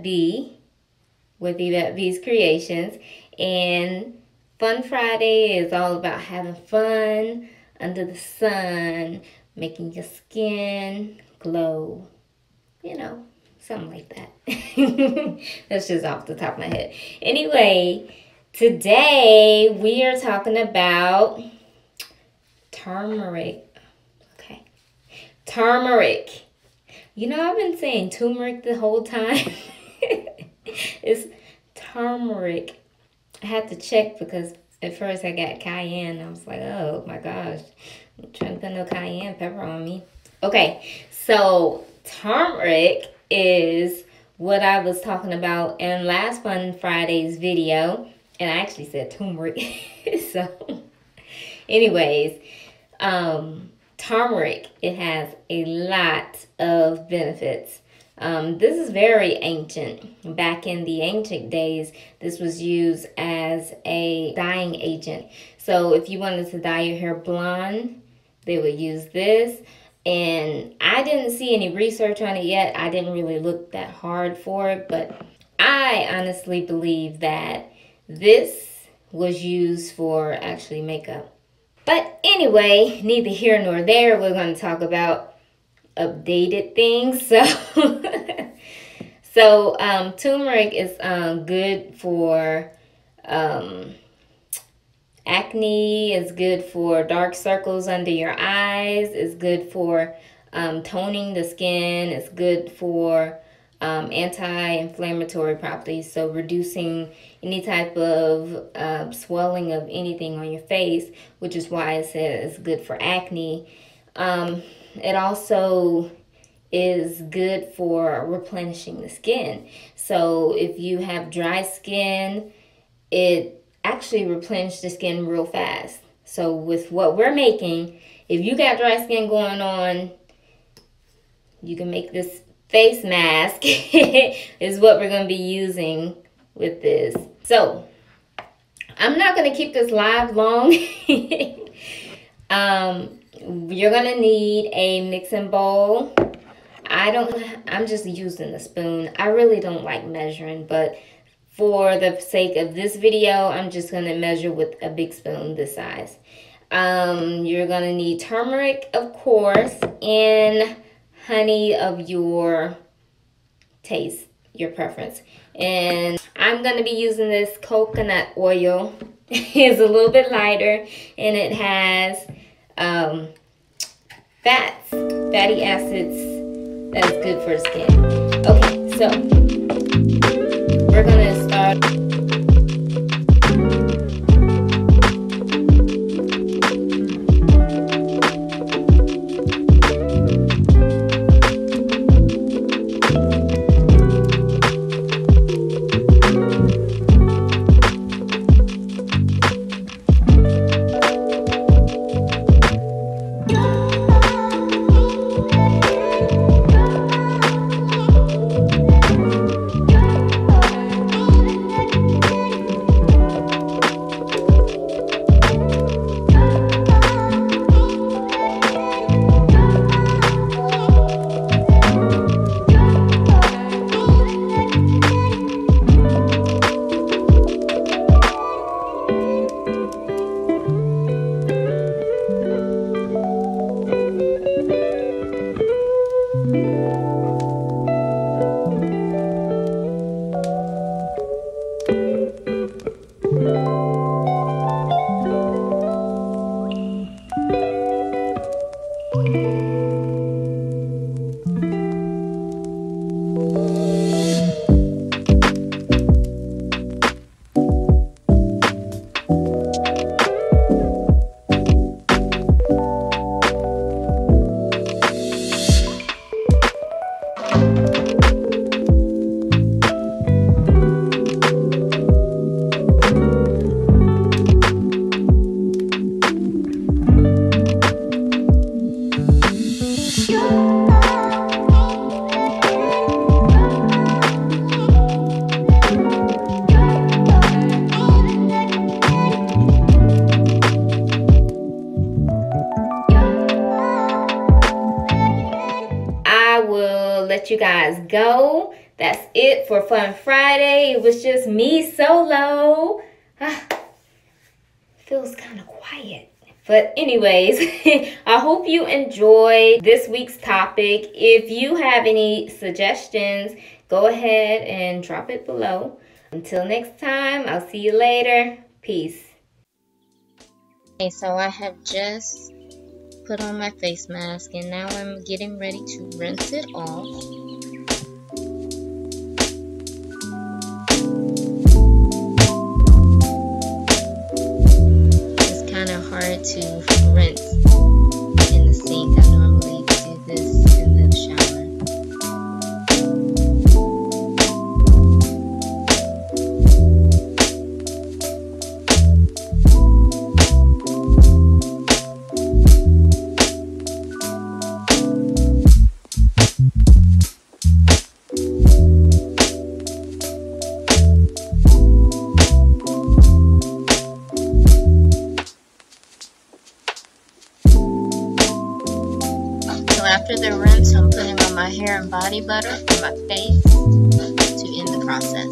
Tbsp with V's Creations. And Fun Friday is all about having fun under the sun, making your skin glow. You know, something like that. That's just off the top of my head. Anyway, today we are talking about turmeric. Okay. Turmeric. You know, I've been saying turmeric the whole time. It's turmeric. I had to check because at first I got cayenne. I was like, oh my gosh. I'm trying to put no cayenne pepper on me. Okay, so turmeric is what I was talking about in last Fun Friday's video. And I actually said turmeric. So, anyways, turmeric, it has a lot of benefits. This is very ancient. Back in the ancient days, this was used as a dyeing agent. So if you wanted to dye your hair blonde, they would use this. And I didn't see any research on it yet. I didn't really look that hard for it, but I honestly believe that this was used for actually makeup. But anyway, neither here nor there. We're going to talk about updated things. So, turmeric is good for acne. It's good for dark circles under your eyes. It's good for toning the skin. It's good for anti-inflammatory properties, so reducing any type of swelling of anything on your face, which is why it says it's good for acne. It also is good for replenishing the skin. So if you have dry skin, it actually replenishes the skin real fast. So with what we're making, if you got dry skin going on, you can make this face mask is what we're going to be using with this. So I'm not going to keep this live long. You're going to need a mixing bowl. I'm just using a spoon. I really don't like measuring, but for the sake of this video, I'm just going to measure with a big spoon this size. You're going to need turmeric, of course, and honey of your taste, your preference. And I'm going to be using this coconut oil. It's a little bit lighter, and it has fatty acids that's good for the skin. Okay, so we're going to start. let you guys go. that's it for Fun Friday. It was just me solo. Feels kind of quiet. But anyways, I hope you enjoyed this week's topic. If you have any suggestions, go ahead and drop it below. Until next time, I'll see you later. Peace. Okay, so I have just put on my face mask and now I'm getting ready to rinse it off. It's kind of hard to rinse in the sink. I normally do this in the shower. After the rinse, I'm putting on my hair and body butter for my face to end the process.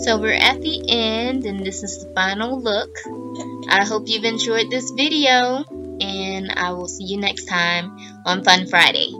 So we're at the end and this is the final look. I hope you've enjoyed this video and I will see you next time on Fun Friday.